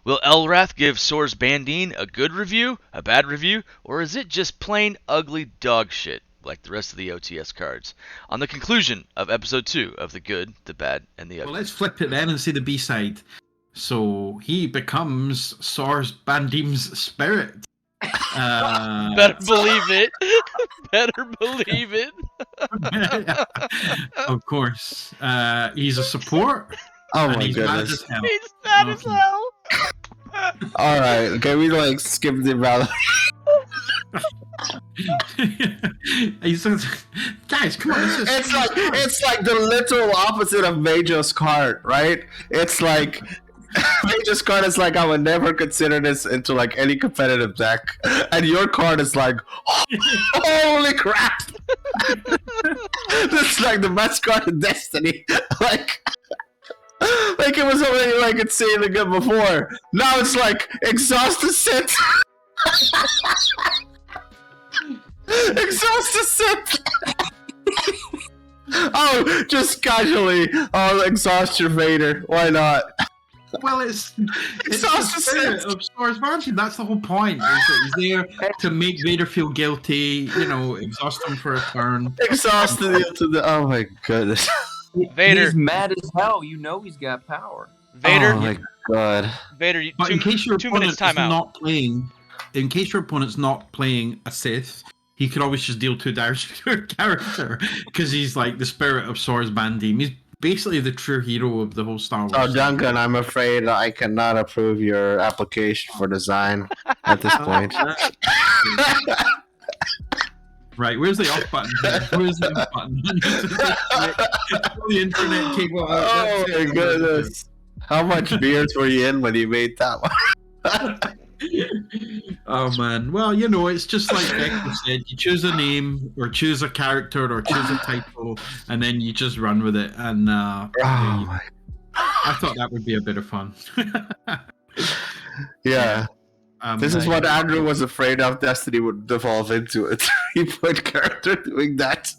Will Elrath give Sour's Bandine a good review, a bad review, or is it just plain ugly dog shit like the rest of the OTS cards? On the conclusion of episode 2 of The Good, the Bad, and the Well, Ugly. let's flip it then and say the B-side. So he becomes Sour's Bandim's spirit. Better believe it. Better believe it. Of course. He's a support. Oh and my he's mad goodness. as hell. He's mad as Okay. hell. Alright, can we like skip the battle? He's guys, come on. It's like the literal opposite of Majo's card, right? It's like Majo's card is like I would never consider this into like any competitive deck, and your card is like, holy crap! This is like the best card in Destiny. Like it was already like insanely good before. Now it's like exhaust the sit. Exhaust the sit. Oh, just casually. Oh, exhaust your Vader. Why not? Well, it's Exhaust the the spirit Sith. of Sour's Bandim. That's the whole point. Is that he's there to make Vader feel guilty. Exhaust him for a turn. Exhaust the. Oh my goodness. Vader. He's mad as hell. You know he's got power. Vader, Oh my god. Vader, But in case your 2 opponent minutes is timeout. not playing, in case your opponent's not playing a Sith, he could always just deal 2 damage to your character because he's like the spirit of Sour's Bandim. He's basically the true hero of the whole Star Wars. Oh, Duncan, I'm afraid I cannot approve your application for design at this point. Right, where's the off button? Where's the off button? The internet cable. Oh my goodness. How much beers were you in when you made that one? Oh man, well it's just like Becky said, you choose a name or choose a character or choose a title and then you just run with it and Oh my. I thought that would be a bit of fun. Yeah. This is like- what Andrew was afraid of Destiny would devolve into, a 3-point character doing that.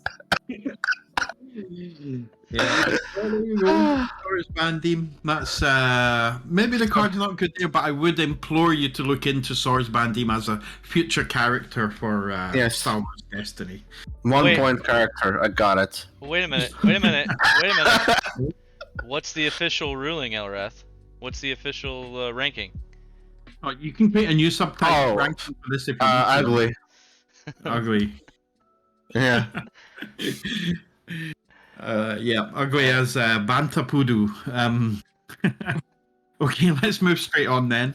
Yeah. Well, there you go. Sour's Bandim. That's maybe the card's not good there, but I would implore you to look into Sour's Bandim as a future character for Yes. Star Wars Destiny. 1-point character. I got it. Wait a minute. What's the official ruling, Elrath? What's the official ranking? Oh, you can create a new subtitle Oh. ranking for this if you need to. Ugly. Ugly. Yeah. Yeah, ugly as Bantapudu. Okay, let's move straight on then.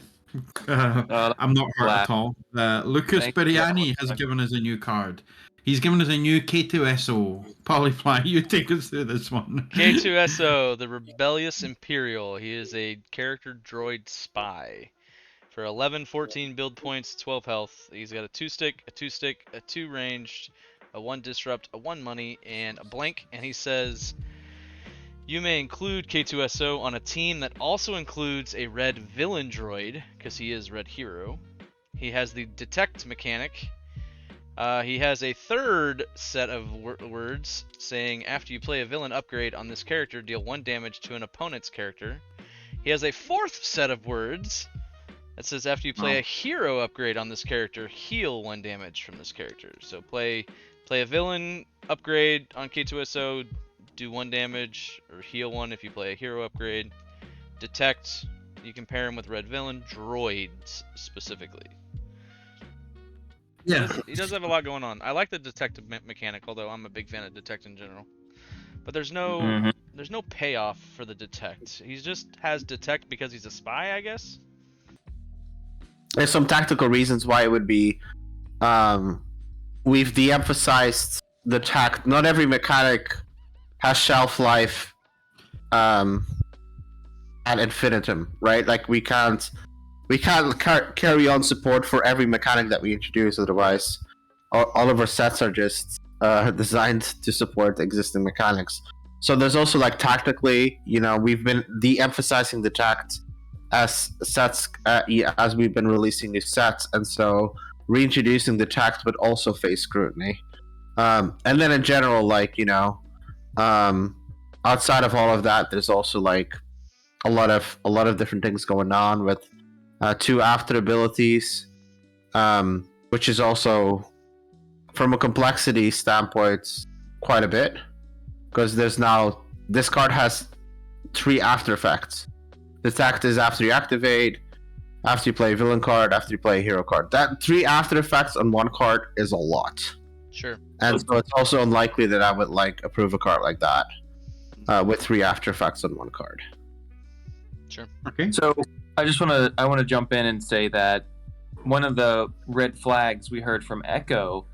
I'm not hurt at all. Lucas Thank you. Biryani has given us a new card. He's given us a new K2SO. Polyfly, you take us through this one. K2SO, the Rebellious Imperial. He is a character droid spy. For 11, 14 build points, 12 health. He's got a 2-stick, a 2-stick, a 2 ranged, a 1 disrupt, a 1 money, and a blank. And he says, you may include K2SO on a team that also includes a red villain droid, because he is red hero. He has the detect mechanic. He has a third set of words saying, after you play a villain upgrade on this character, deal 1 damage to an opponent's character. He has a fourth set of words that says, after you play a hero upgrade on this character, heal 1 damage from this character. So play a villain upgrade on K2SO, do 1 damage, or heal 1 if you play a hero upgrade. Detect, you can pair him with red villain, droids specifically. Yeah. He does have a lot going on. I like the detective mechanic, although I'm a big fan of detect in general. But there's no payoff for the detect. He just has detect because he's a spy, I guess. There's some tactical reasons why it would be. We've de-emphasized the tact. Not every mechanic has shelf life ad infinitum, right? Like we can't carry on support for every mechanic that we introduce. Otherwise, all of our sets are just designed to support existing mechanics. So there's also like tactically, we've been de-emphasizing the tact as sets as we've been releasing new sets, and so reintroducing the tact would also face scrutiny. And then in general, like outside of all of that, there's also like a lot of different things going on with 2 after abilities, which is also, from a complexity standpoint, quite a bit. Because this card has 3 after effects. The attack is after you activate, after you play a villain card, after you play a hero card. That 3 after effects on one card is a lot. Sure. And so it's also unlikely that I would approve a card like that with 3 after effects on one card. Sure. Okay. So I want to jump in and say that one of the red flags we heard from Echo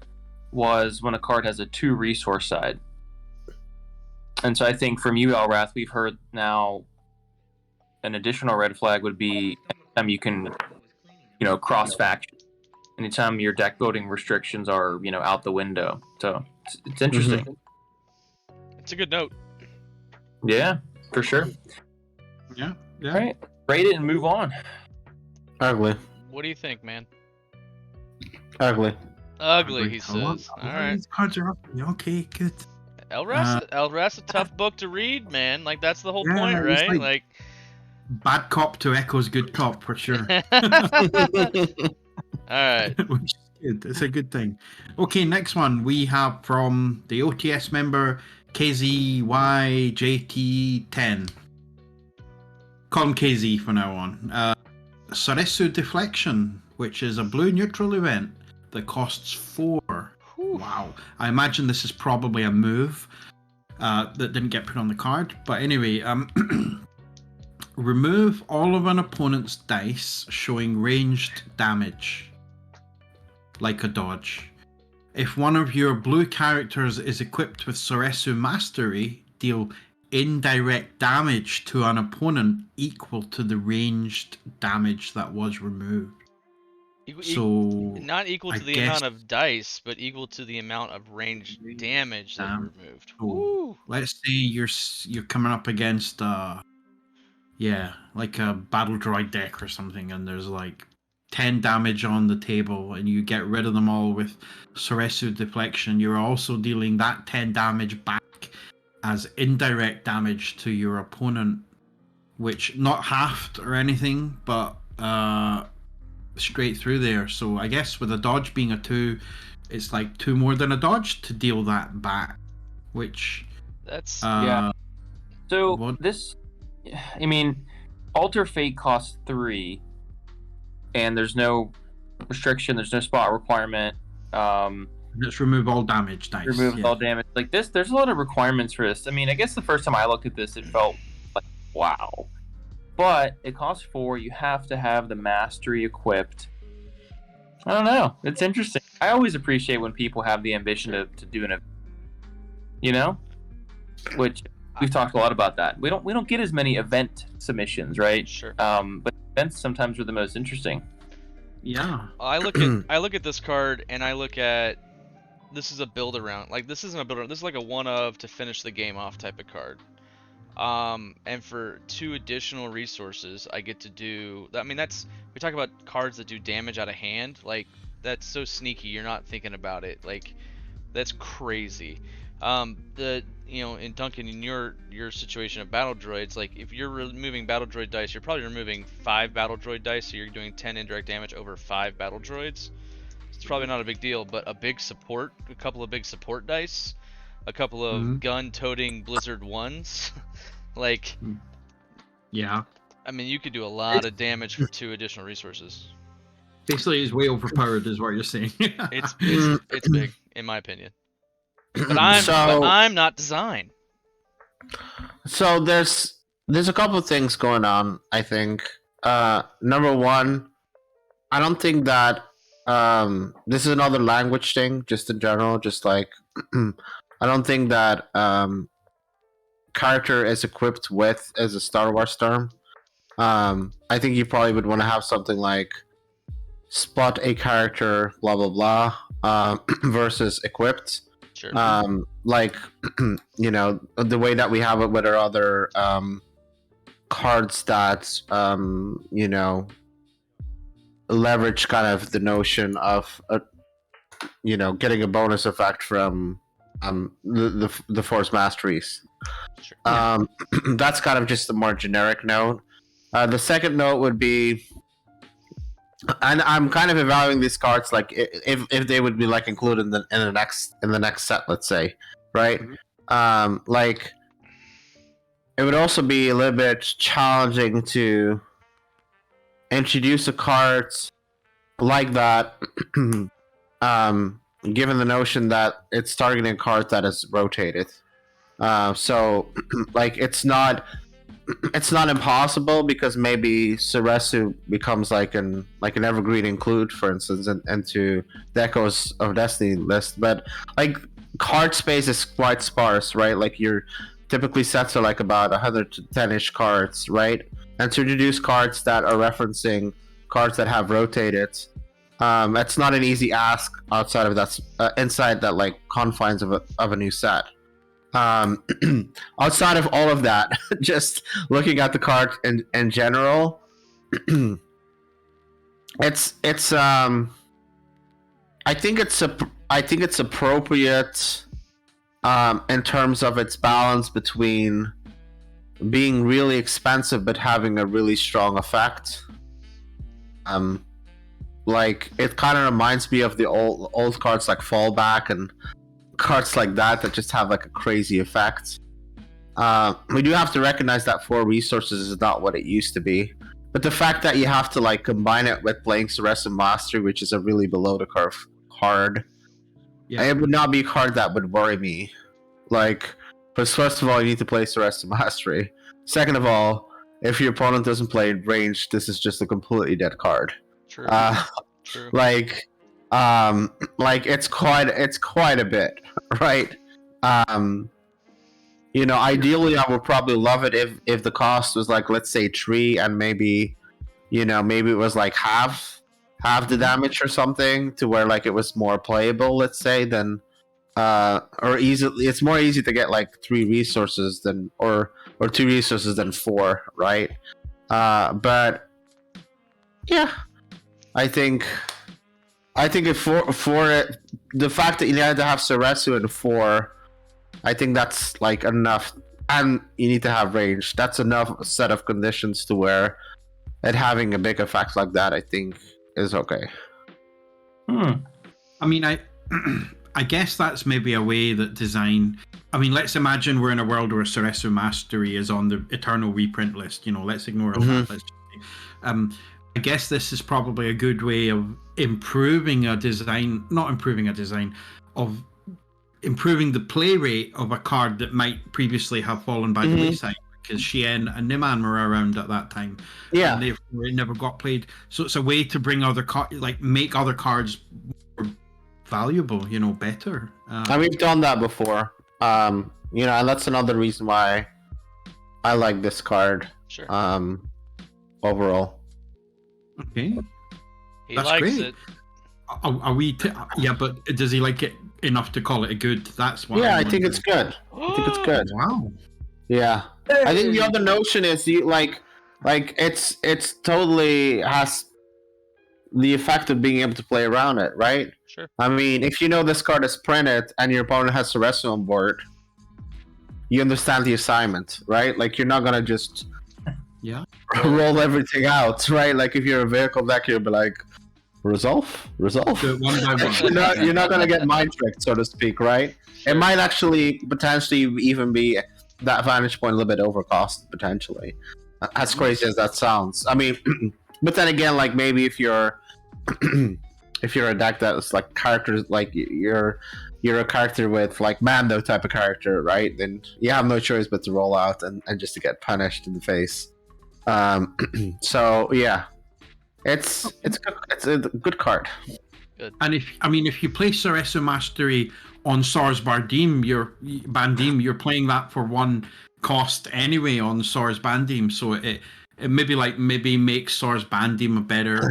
was when a card has a 2 resource side. And so I think from you, Elrath, we've heard now an additional red flag would be anytime you can, cross faction. Anytime your deck building restrictions are, out the window. So it's interesting. It's a good note. Yeah, for sure. Yeah. All right, rate it and move on. Ugly. What do you think, man? Ugly. Ugly, he says. All right. These cards are ugly. Okay, good. Elrath's a tough book to read, man. Like, that's the whole Yeah, point, it's right? like- Bad cop to Echo's good cop, for sure. Alright. Which is good. It's a good thing. Okay, next one we have from the OTS member KZYJT10. Call him KZ from now on. Saresu Deflection, which is a blue neutral event that costs 4. Wow. I imagine this is probably a move that didn't get put on the card. But anyway, remove all of an opponent's dice showing ranged damage, like a dodge. If one of your blue characters is equipped with Saresu Mastery, deal indirect damage to an opponent equal to the ranged damage that was removed. So not equal to the amount of dice, but equal to the amount of ranged damage that you removed. Ooh. Let's say you're coming up against like a battle droid deck or something, and there's like 10 damage on the table, and you get rid of them all with Saresu Deflection. You're also dealing that 10 damage back as indirect damage to your opponent, which not halved or anything, but straight through there. So I guess with a dodge being a 2, it's like 2 more than a dodge to deal that back, which that's yeah. So what? This, I mean, Alter Fate costs 3, and there's no restriction, there's no spot requirement. Let's remove all damage dice. Remove all damage. Like this, there's a lot of requirements for this. I mean, I guess the first time I looked at this, it felt like, wow. But it costs 4. You have to have the mastery equipped. I don't know. It's interesting. I always appreciate when people have the ambition to do an event. Which we've talked a lot about that. We don't get as many event submissions, right? Sure. But events sometimes are the most interesting. Yeah. I look at this card and I look at this is a build around. Like, this isn't a build around. This is like a one of to finish the game off type of card. And for 2 additional resources, I get to do. I mean, we talk about cards that do damage out of hand. Like, that's so sneaky. You're not thinking about it. Like, that's crazy. In Duncan, in your situation of battle droids, like, if you're removing battle droid dice, you're probably removing 5 battle droid dice, so you're doing 10 indirect damage over 5 battle droids. It's probably not a big deal, but a couple of big support dice, a couple of gun-toting Blizzard 1s, like, yeah. I mean, you could do a lot of damage for 2 additional resources. Basically, it's way overpowered, is what you're saying. It's big, in my opinion. But I'm not design. So there's a couple of things going on, I think. Number one, I don't think that this is another language thing, just in general. Just like I don't think that character is equipped with as a Star Wars term. I think you probably would want to have something like spot a character, blah blah blah, versus equipped. Sure. Like the way that we have it with our other cards that leverage kind of the notion of getting a bonus effect from the Force Masteries. Sure. That's kind of just a more generic note. The second note would be And I'm kind of evaluating these cards like if they would be like included in the next set, let's say, right? Like it would also be a little bit challenging to introduce a card like that, given the notion that it's targeting a card that is rotated. So like it's not impossible, because maybe Ceresu becomes like an evergreen include, for instance, into the Echoes of Destiny list. But like card space is quite sparse, right? Like your typically sets are like about 110-ish cards, right? And to introduce cards that are referencing cards that have rotated, that's not an easy ask outside of that inside that like confines of a new set. Outside of all of that, just looking at the card in general, it's I think it's appropriate in terms of its balance between being really expensive but having a really strong effect. Like it kind of reminds me of the old cards like Fallback and cards like that just have like a crazy effect. We do have to recognize that 4 resources is not what it used to be, but the fact that you have to like combine it with playing Ceresu Mastery, which is a really below the curve card, it would not be a card that would worry me. Like, because first of all, you need to play Ceresu Mastery. Second of all, if your opponent doesn't play range, this is just a completely dead card. True. True. Like it's quite a bit, right? You know, ideally I would probably love it if the cost was like, let's say 3, and maybe it was like half the damage or something, to where like it was more playable, let's say, than or easily it's more easy to get like 3 resources than or 2 resources than 4, right? But yeah, I think if for it, the fact that you had to have Ceresu in 4, I think that's like enough, and you need to have range. That's enough set of conditions to where it having a big effect like that, I think, is okay. I mean, I guess that's maybe a way that design. I mean, let's imagine we're in a world where Ceresu Mastery is on the Eternal reprint list. You know, let's ignore all that. Let's just say, I guess this is probably a good way of improving a design, not improving a design, of improving the play rate of a card that might previously have fallen by the wayside, because Shien and Niman were around at that time. Yeah. And therefore it never got played. So it's a way to bring make other cards more valuable, you know, better. And we've done that before. You know, and that's another reason why I like this card. Sure. Overall. Okay. He That's likes great. it. Are we? Yeah, but does he like it enough to call it a good? That's why. Yeah, I think it's good. I think it's good. Wow. Yeah. I think the other notion is you like it's totally has the effect of being able to play around it, right? Sure. I mean, if you know this card is printed and your opponent has Ceresu on board, you understand the assignment, right? Like you're not gonna just roll everything out, right? Like if you're a vehicle deck, you'll be like, resolve. Do it one by one. You're not gonna get mind tricked, so to speak, right? Sure. It might actually potentially even be that vantage point a little bit overcost, potentially. As crazy as that sounds. I mean, but then again, like maybe if you're a deck that's like characters, like you're a character with like Mando type of character, right? Then you have no choice but to roll out and just to get punished in the face. So yeah, it's a good card. Good. And if you play Ceresu Mastery on Sors Bandim, you're playing that for 1 cost anyway on Sors Bandim, so it maybe makes Sors Bandim a better.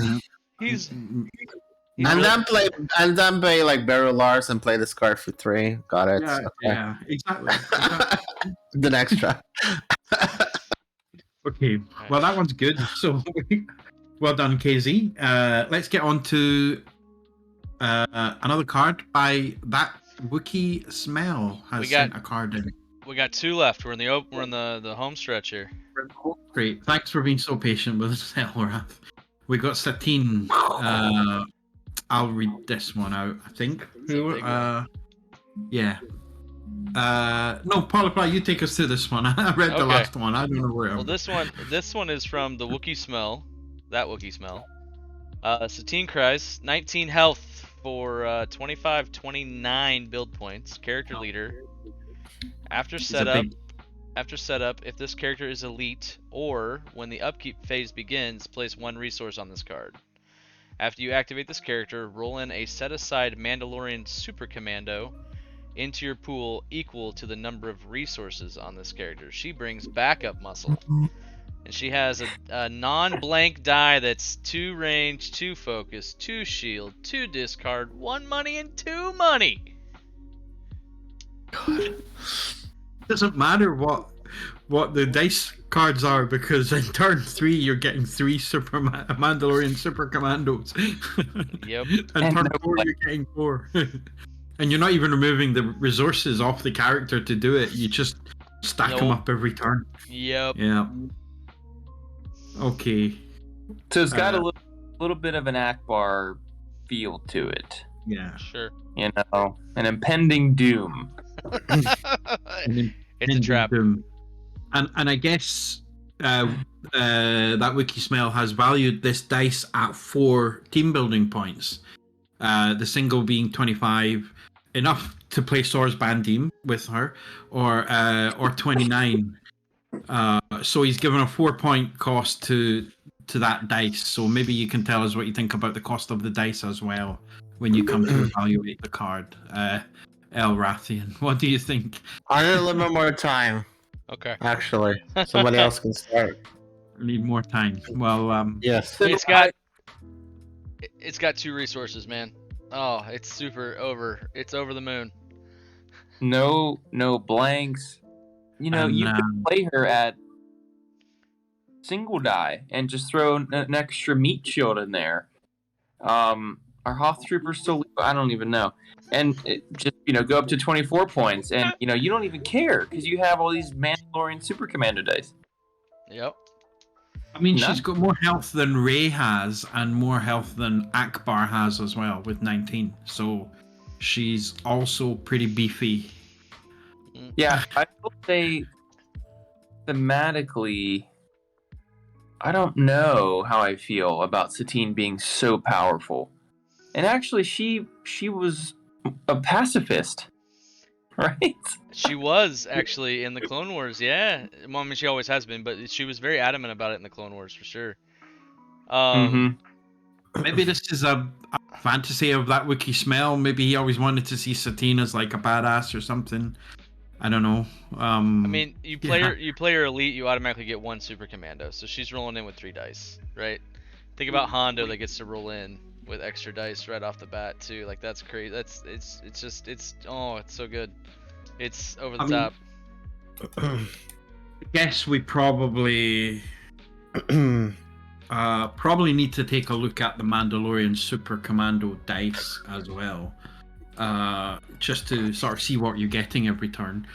He's And then play like Barrel Lars and play this card for 3. Got it. Yeah, Okay. yeah, exactly. The next try. Okay, well that one's good. So well done, KZ. Let's get on to another card by that Wookiee Smell has sent a card in. We got 2 left. We're in the home stretch here. Great. Thanks for being so patient with us, Elrath. We got Satine. I'll read this one out, I think. It's a big one. Yeah. No, Paula, you take us to this one. I read the Okay. last one. I don't know where. Well, this one is from the Wookiee Smell. That Wookiee Smell. Satine Kreis, 19 health for 25, 29 build points. Character leader. After setup, if this character is elite, or when the upkeep phase begins, place 1 resource on this card. After you activate this character, roll in a set-aside Mandalorian Super Commando into your pool equal to the number of resources on this character. She brings backup muscle. And she has a non-blank die that's 2 range, 2 focus, 2 shield, 2 discard, 1 money, and 2 money. Doesn't matter what the dice cards are, because in turn 3 you're getting 3 Mandalorian Super Commandos. Yep. And turn 4 you're getting 4. And you're not even removing the resources off the character to do it. You just stack them up every turn. Yep. Yeah. Okay. So it's got a little bit of an Akbar feel to it. Yeah. Sure. You know, an impending doom. It's a trap. And I guess that Wiki Smell has valued this dice at 4 team building points. The single being 25, enough to play Sora's Bandim with her, or 29. So he's given a 4-point cost to that dice. So maybe you can tell us what you think about the cost of the dice as well when you come to evaluate the card. Elrathion, what do you think? I need a little bit more time. Okay. Actually, somebody else can start. I need more time. Well, Yes. It's got 2 resources, man. Oh, it's super over. It's over the moon. No blanks. You know, you could play her at single die and just throw an extra meat shield in there. Our Hoth Trooper's still, I don't even know. And just, go up to 24 points. And, you don't even care because you have all these Mandalorian Super Commando dice. Yep. I mean, she's got more health than Rey has and more health than Akbar has as well with 19. So she's also pretty beefy. Yeah, I will say thematically, I don't know how I feel about Satine being so powerful. And actually, she was a pacifist, right? She was actually in the Clone Wars, yeah. Well, I mean, she always has been, but she was very adamant about it in the Clone Wars for sure. Maybe this is a fantasy of that Wiki Smell. Maybe he always wanted to see Satine as like a badass or something. I don't know. I mean, you play her elite, you automatically get 1 Super Commando, so she's rolling in with 3 dice, right? Think about Hondo that gets to roll in with extra dice right off the bat too. Like that's crazy. It's so good. It's over the top. I guess we probably need to take a look at the Mandalorian Super Commando dice as well, just to sort of see what you're getting every turn.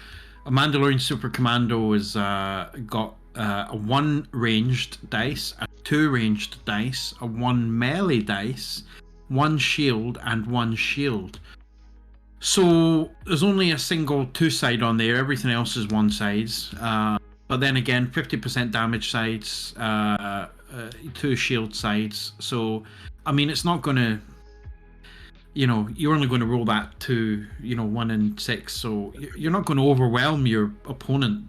A Mandalorian Super Commando has got a 1 ranged dice, a 2 ranged dice, a 1 melee dice, 1 shield, and 1 shield. So there's only a single 2-side on there. Everything else is 1 sides. But then again, 50% damage sides, 2 shield sides. So, I mean, it's not going to, you're only going to roll that to, 1 in 6. So you're not going to overwhelm your opponent,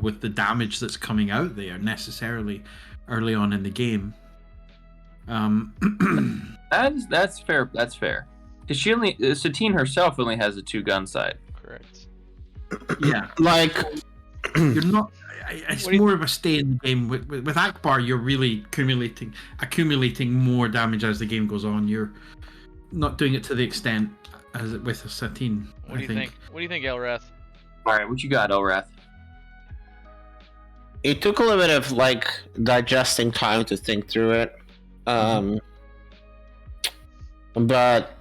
with the damage that's coming out there necessarily early on in the game. That's fair. That's fair. Because Satine herself only has a 2-gun side. Correct. Yeah, Like you're not. It's more of a stay in the game. With Akbar, you're really accumulating more damage as the game goes on. You're not doing it to the extent as it with Satine. What do you think? What do you think, Elrath? All right, what you got, Elrath? it took a little bit of digesting time to think through it. But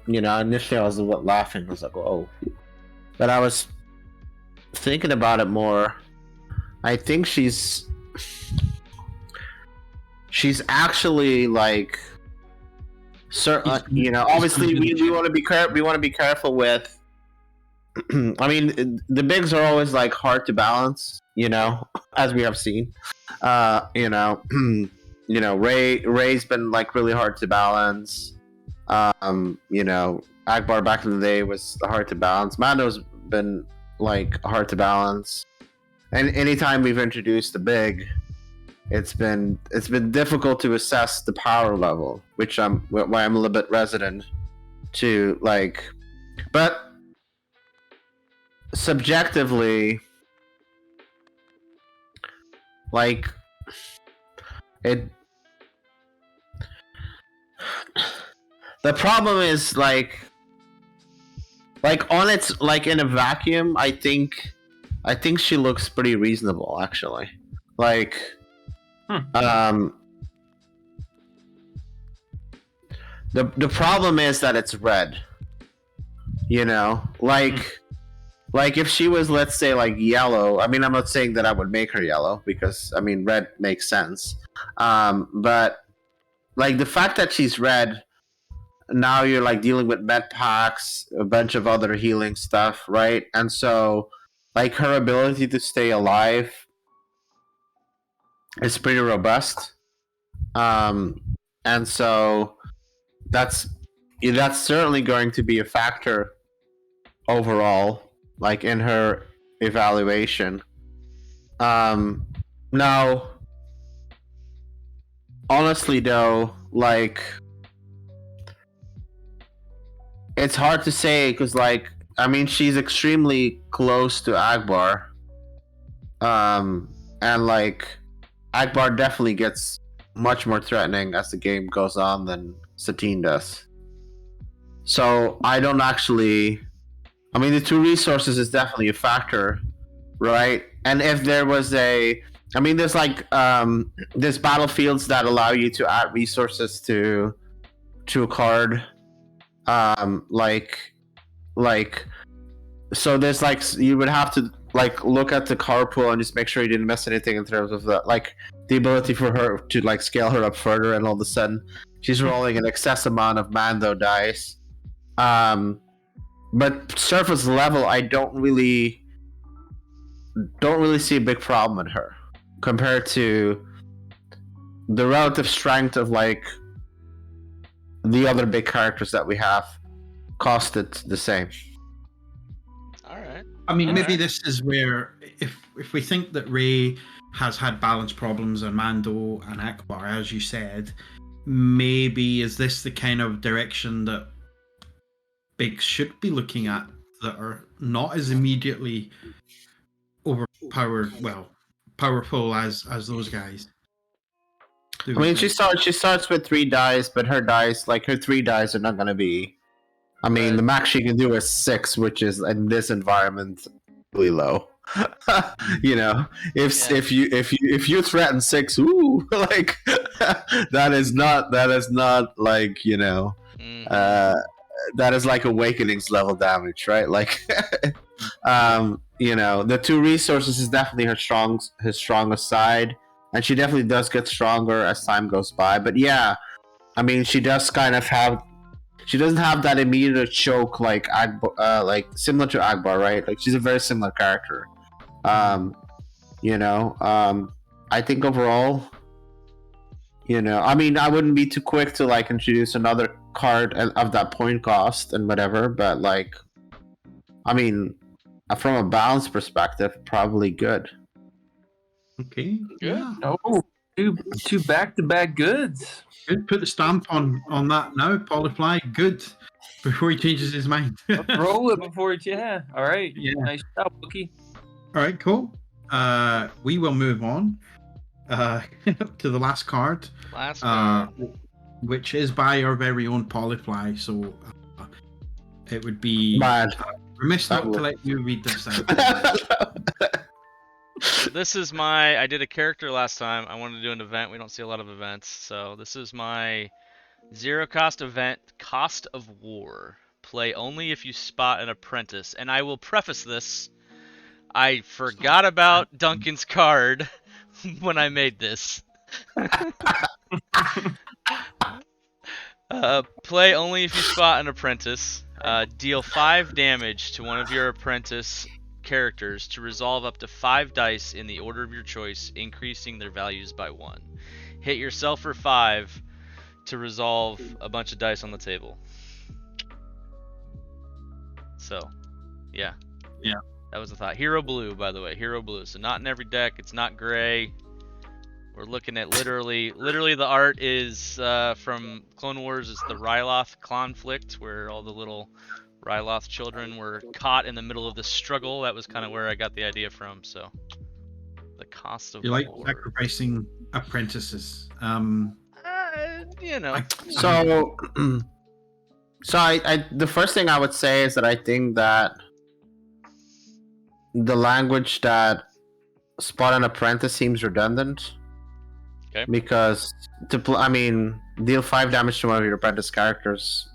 initially I was a bit laughing. I was like, "Whoa!" But I was thinking about it more. I think she's she's actually like certain. Obviously we want to be careful with. I mean, the bigs are always like hard to balance, as we have seen. Ray's been like really hard to balance. Akbar back in the day was hard to balance. Mando's been like hard to balance. And anytime we've introduced a big, it's been difficult to assess the power level, which why I'm a little bit resident to like, but subjectively, like it. The problem is like on its like in a vacuum. I think she looks pretty reasonable actually. Like, the problem is that it's red. Like if she was, let's say, like yellow. I mean, I'm not saying that I would make her yellow because I mean red makes sense. But like the fact that she's red. Now you're like dealing with med packs, a bunch of other healing stuff, right? And so, like her ability to stay alive is pretty robust. And so that's certainly going to be a factor overall, like in her evaluation. Now, honestly though, like. It's hard to say because, like, I mean, she's extremely close to Akbar, and like, Akbar definitely gets much more threatening as the game goes on than Satine does. So I don't actually. I mean, the 2 resources is definitely a factor, right? And if there was I mean, there's like there's battlefields that allow you to add resources to a card. So there's like you would have to like look at the card pool and just make sure you didn't miss anything in terms of the ability for her to like scale her up further, and all of a sudden she's rolling an excess amount of Mando dice. But surface level, I don't really see a big problem in her compared to the relative strength of like the other big characters that we have costed the same. All right. I mean, maybe Alright. this is where if we think that Rey has had balance problems and Mando and Akbar, as you said, maybe is this the kind of direction that bigs should be looking at that are not as immediately powerful as those guys? I mean, she starts with 3 dice, but her 3 dice are not going to be. I mean, Right. the max she can do is 6, which is in this environment really low. If you threaten 6, ooh, like that is not like that is like Awakenings level damage, right? Like, the 2 resources is definitely her strongest side. And she definitely does get stronger as time goes by. But yeah, I mean, she does kind of have. She doesn't have that immediate choke like similar to Akbar, right? Like she's a very similar character. I think overall, I mean, I wouldn't be too quick to like introduce another card of that point cost and whatever. But like, I mean, from a balance perspective, probably good. Okay. Good. Yeah. Oh, two back-to-back goods. Good. Put the stamp on that now, Polyfly. Good. Before he changes his mind. Roll it before it. Yeah. All right. Yeah. Nice job, Wookie. All right, cool. We will move on to the last card, Last card. which is by our very own Polyfly. So it would be remiss not to let you read this out. This is I did a character last time. I wanted to do an event. We don't see a lot of events. So this is my 0 cost event, Cost of War. Play only if you spot an apprentice. And I will preface this. I forgot about Duncan's card when I made this. Play only if you spot an apprentice. Deal 5 damage to one of your apprentice characters to resolve up to 5 dice in the order of your choice, increasing their values by 1. Hit yourself for 5 to resolve a bunch of dice on the table. So, yeah. Yeah. That was the thought. Hero Blue, by the way. Hero Blue. So not in every deck. It's not gray. We're looking at literally the art is from Clone Wars. It's the Ryloth conflict where all the little Ryloth children were caught in the middle of the struggle. That was kind of where I got the idea from. So the cost of You like war. sacrificing apprentices. You know. So, I the first thing I would say is that I think that the language that spot an apprentice seems redundant. Okay. Because deal 5 damage to one of your apprentice characters.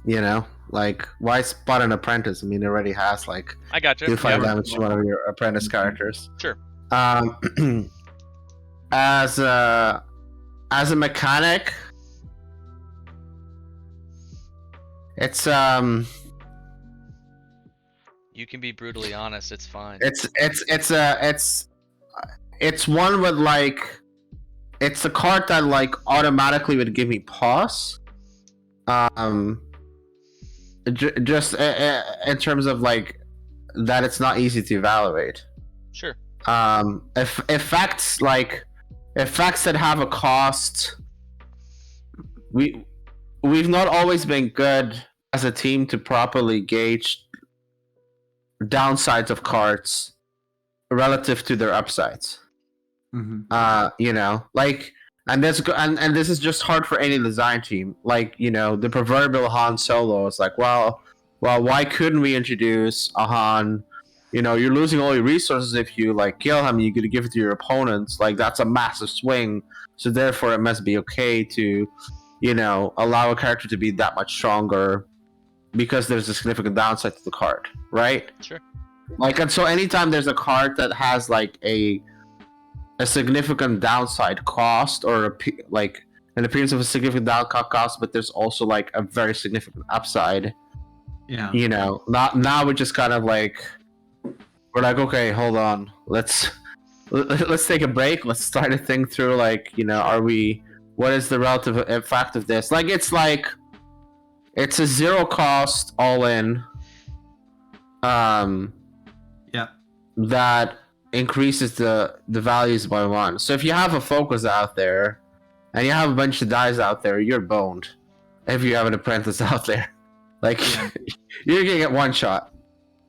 You know, like why spot an apprentice? I mean, it already has like I gotcha. deal 5 Yeah. damage to one of your apprentice characters. Sure. As a mechanic, it's You can be brutally honest. It's fine. it's one with like it's a card that like automatically would give me pause. Just in terms of like that, it's not easy to evaluate. Sure. If effects that have a cost, we've not always been good as a team to properly gauge downsides of cards relative to their upsides. You know, like, and this is just hard for any design team. Like, you know, the proverbial Han Solo is like, well, why couldn't we introduce a Han? You know, you're losing all your resources if you like kill him. You got to give it to your opponents. Like, that's a massive swing. So therefore, it must be okay to, you know, allow a character to be that much stronger because there's a significant downside to the card, right? Sure. Like, and so anytime there's a card that has like a significant downside cost or like an appearance of a significant downside cost, but there's also like a very significant upside. Yeah. You know, now we're just kind of like, we're like, okay, hold on, let's take a break. Let's start to think through, like, you know, what is the relative effect of this? Like, it's a 0 cost all in. Yeah. That increases the values by 1. So if you have a focus out there and you have a bunch of dice out there, you're boned. If you have an apprentice out there, like, you're gonna get 1 shot.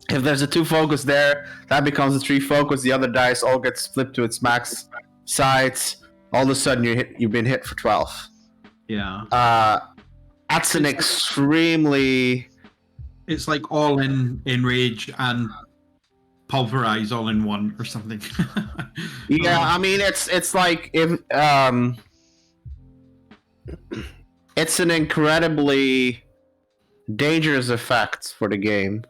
If there's a 2 focus there, that becomes a 3 focus. The other dice all gets flipped to its max sides. All of a sudden, you've been hit for 12. Yeah. That's an extremely. It's like all in rage and pulverize all in one or something. Yeah, I mean, it's like if it's an incredibly dangerous effect for the game.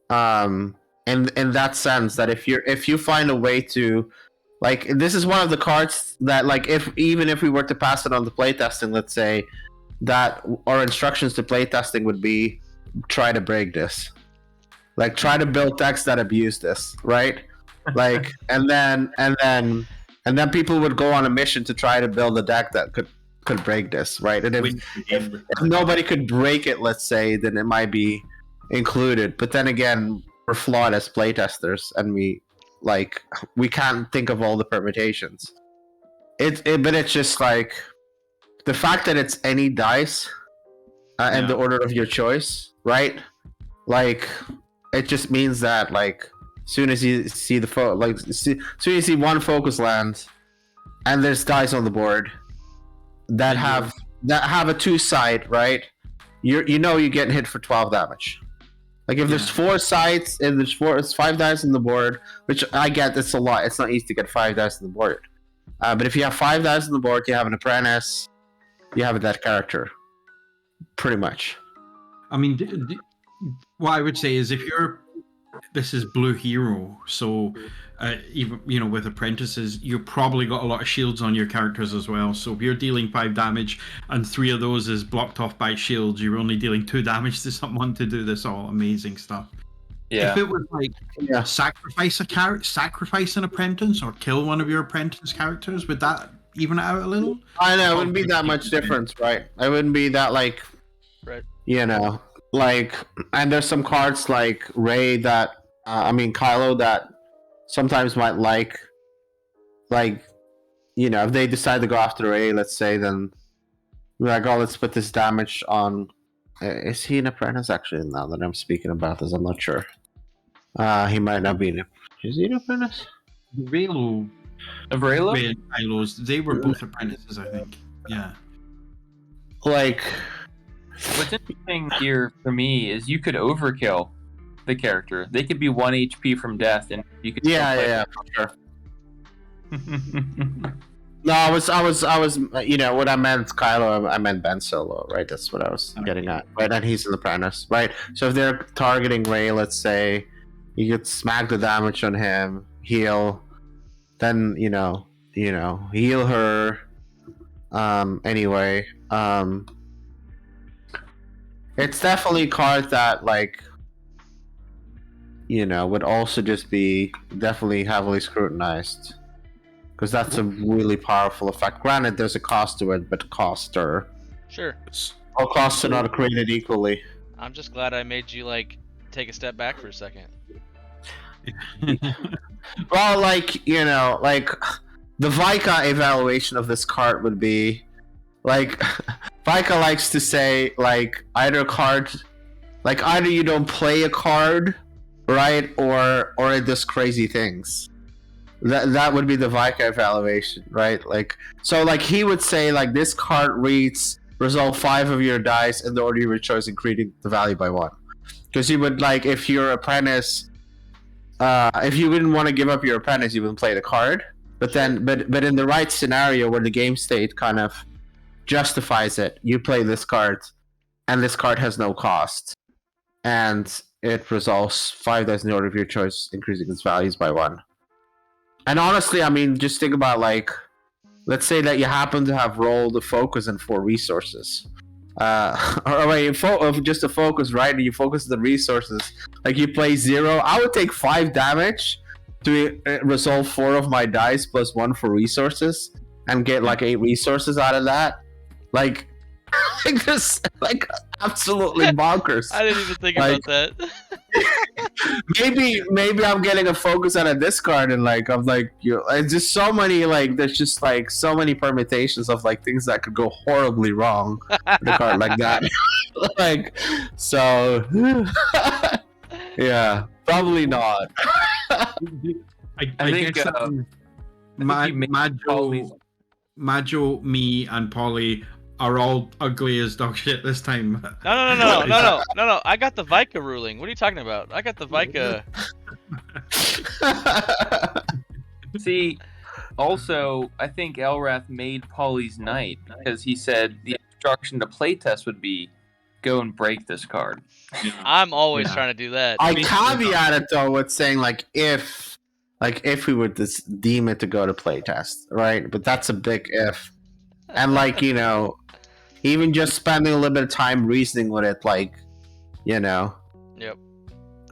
In that sense, that if you find a way to, like, this is one of the cards that, like, even if we were to pass it on to playtesting, let's say, that our instructions to playtesting would be try to break this. Like, try to build decks that abuse this, right? Like, and then people would go on a mission to try to build a deck that could break this, right? And if nobody could break it, let's say, then it might be included. But then again, we're flawed as playtesters, and we can't think of all the permutations. But it's just like the fact that it's any dice in the order of your choice, right? Like, it just means that, like, soon as you see soon as you see 1 focus land, and there's dice on the board that have a 2 side, right? You're getting hit for 12 damage. Like, if there's 4 sides and it's 5 dice on the board, which I get, it's a lot. It's not easy to get 5 dice on the board. But if you have 5 dice on the board, you have an apprentice, you have that character, pretty much. I mean, what I would say is if you're this is Blue Hero, so even with apprentices, you probably got a lot of shields on your characters as well. So if you're dealing 5 damage and 3 of those is blocked off by shields, you're only dealing 2 damage to someone to do this all amazing stuff. Yeah. If it was like sacrifice an apprentice or kill one of your apprentice characters, would that even it out a little? I know, it wouldn't be that much difference, right? It wouldn't be that like, Right. Like, and there's some cards like Ray that, Kylo that sometimes might like, if they decide to go after Ray, let's say, then we're like, oh, let's put this damage on. Is he an apprentice? Actually, now that I'm speaking about this, I'm not sure. He might not be. Is he an apprentice? Raylo. Of Raylo? Ray and Kylo's, they were both apprentices, I think. Yeah. Like, What's interesting here for me is you could overkill the character. They could be 1 HP from death, and you could. yeah, for sure. No, I was, what I meant, Kylo, I meant Ben Solo, right? That's what I was getting at, right? And he's an apprentice, right? So if they're targeting Ray, let's say, you could smack the damage on him, heal, then, heal her, anyway. It's definitely a card that, like, would also just be definitely heavily scrutinized. Because that's a really powerful effect. Granted, there's a cost to it, but costs are... Sure. All costs are not created equally. I'm just glad I made you take a step back for a second. Well, the Vika evaluation of this card would be, Vika likes to say, either you don't play a card, right, or it does crazy things. That would be the Vika evaluation, right? He would say, this card reads, resolve 5 of your dice in the order of your choice, increasing the value by 1. Because you would, if your apprentice, if you didn't want to give up your apprentice, you wouldn't play the card. But in the right scenario where the game state kind of justifies it, you play this card, and this card has no cost, and it resolves 5 dice in the order of your choice, increasing its values by 1. And honestly, just think about, let's say that you happen to have rolled a focus and 4 resources. Just a focus, right? And you focus the resources. You play 0. I would take 5 damage to resolve 4 of my dice plus 1 for resources and get 8 resources out of that. Just absolutely bonkers. I didn't even think about that. maybe I'm getting a focus on a discard, and it's just so many there's just so many permutations of things that could go horribly wrong with a card like that. So yeah, probably not. I think guess Majo, me, and Polly are all ugly as dog shit this time. No. I got the Vika ruling. What are you talking about? I got the Vika. See, also, I think Elrath made Polly's night because he said the instruction to playtest would be go and break this card. I'm always trying to do that. I caveat it though with saying if we would deem it to go to playtest, right? But that's a big if. And even just spending a little bit of time reasoning with it, Yep.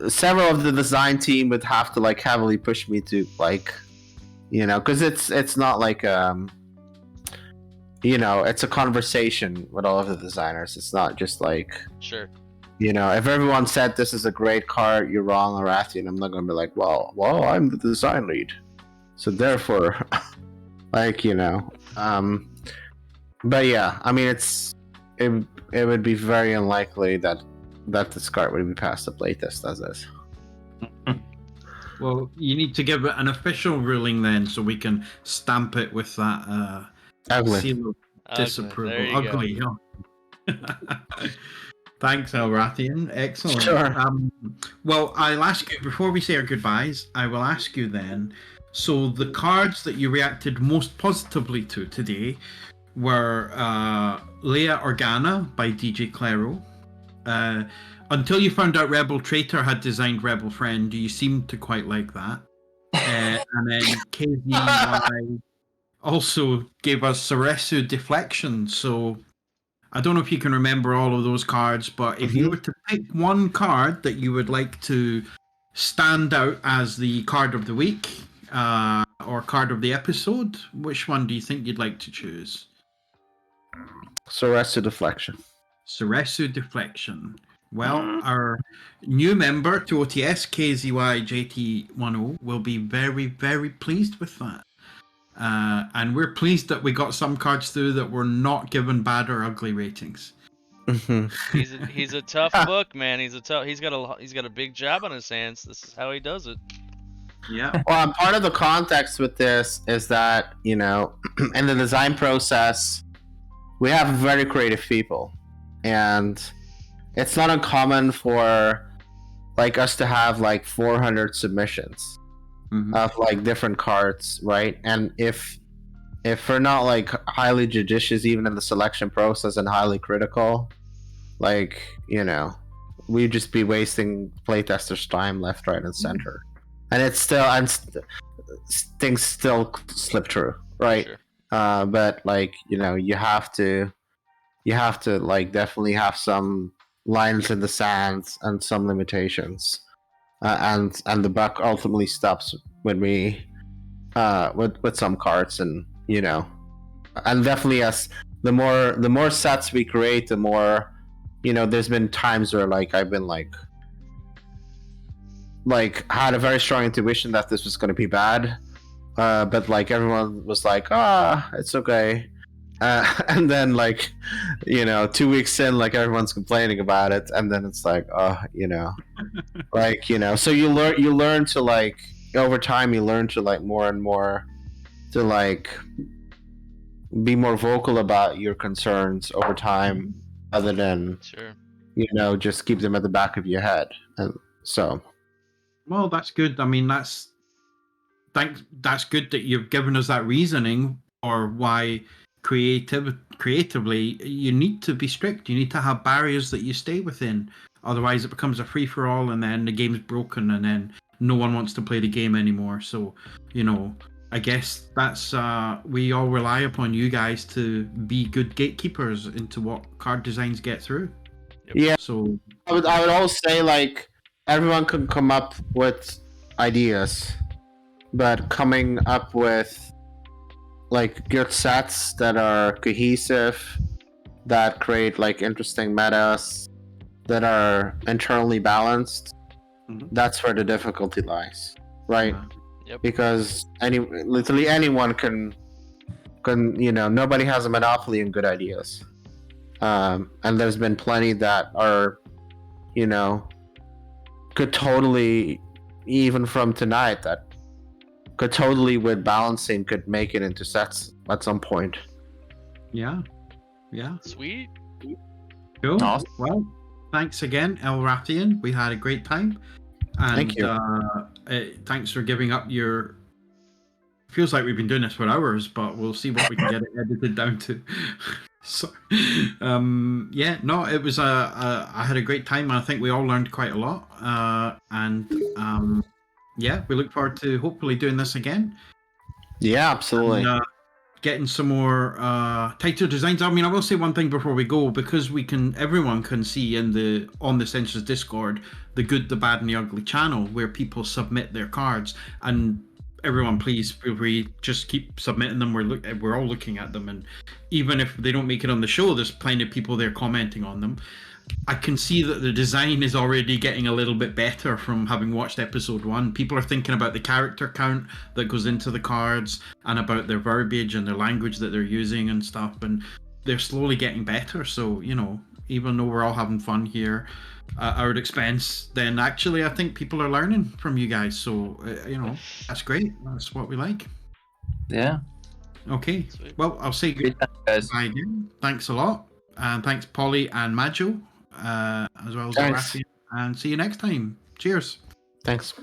Several of the design team would have to heavily push me to because it's not it's a conversation with all of the designers. It's not just Sure. If everyone said this is a great card, you're wrong, Elrathion, I'm not gonna be well, I'm the design lead, so therefore, But yeah, it would be very unlikely that this card would be passed the playtest as is. Well, you need to give it an official ruling then, so we can stamp it with that Ugly. seal of disapproval. There you Ugly, yeah. Thanks, Elrathion. Excellent. Sure. Well, I'll ask you, before we say our goodbyes, I will ask you then, so the cards that you reacted most positively to today were Leia Organa by DJ Claro, Until you found out Rebel Traitor had designed Rebel Friend, you seemed to quite like that. And then KZY also gave us Saresu Deflection. So I don't know if you can remember all of those cards, but if you were to pick one card that you would like to stand out as the card of the week or card of the episode, which one do you think you'd like to choose? Saresu Deflection. Saresu Deflection. Well, our new member to OTS, KZYJT10, will be very, very pleased with that. And we're pleased that we got some cards through that were not given bad or ugly ratings. He's a tough book, man. He's got a big job on his hands. This is how he does it. Yeah. Well, part of the context with this is that, in the design process, we have very creative people, and it's not uncommon for us to have 400 submissions of different cards, right? And if we're not highly judicious even in the selection process and highly critical, we'd just be wasting playtesters' time left, right, and center. And it's still things still slip through, right? Sure. But you have to definitely have some lines in the sand and some limitations, and the buck ultimately stops when we with some cards, and and definitely as the more sets we create, the more there's been times where I've been had a very strong intuition that this was going to be bad, but everyone was it's okay. And then 2 weeks in, everyone's complaining about it, and then it's so you learn to over time, you learn to more and more to be more vocal about your concerns over time, other than just keep them at the back of your head. And so, well, that's good. I mean, that's good that you've given us that reasoning or why creatively you need to be strict. You need to have barriers that you stay within, otherwise it becomes a free-for-all, and then the game's broken, and then no one wants to play the game anymore. So I guess that's we all rely upon you guys to be good gatekeepers into what card designs get through. Yeah. So I would always say everyone can come up with ideas, but coming up with good sets that are cohesive, that create interesting metas, that are internally balanced, that's where the difficulty lies, right? Yep. Because literally anyone can nobody has a monopoly in good ideas, and there's been plenty that are could totally, even from tonight, that could totally, with balancing, could make it into sets at some point. Yeah. Sweet. Cool. Awesome. Well, thanks again, Elrathion. We had a great time. And, Thank you. Thanks for giving up your. Feels like we've been doing this for hours, but we'll see what we can get it edited down to. So, it was I had a great time. I think we all learned quite a lot. We look forward to hopefully doing this again. Yeah, absolutely. And, getting some more tighter designs. I mean, I will say one thing before we go, because everyone can see on the Censors Discord the good, the bad, and the ugly channel where people submit their cards, and everyone, please feel free, just keep submitting them. We're all looking at them, and even if they don't make it on the show, there's plenty of people there commenting on them. I can see that the design is already getting a little bit better from having watched episode 1. People are thinking about the character count that goes into the cards and about their verbiage and their language that they're using and stuff, and they're slowly getting better. So, even though we're all having fun here at our expense, then actually I think people are learning from you guys. So, that's great. That's what we like. Yeah. Okay. Sweet. Well, I'll say Great time, guys. goodbye again. Thanks a lot. And thanks, Polly and Majo, as well as Thanks. Elrathion. And see you next time. Cheers. Thanks.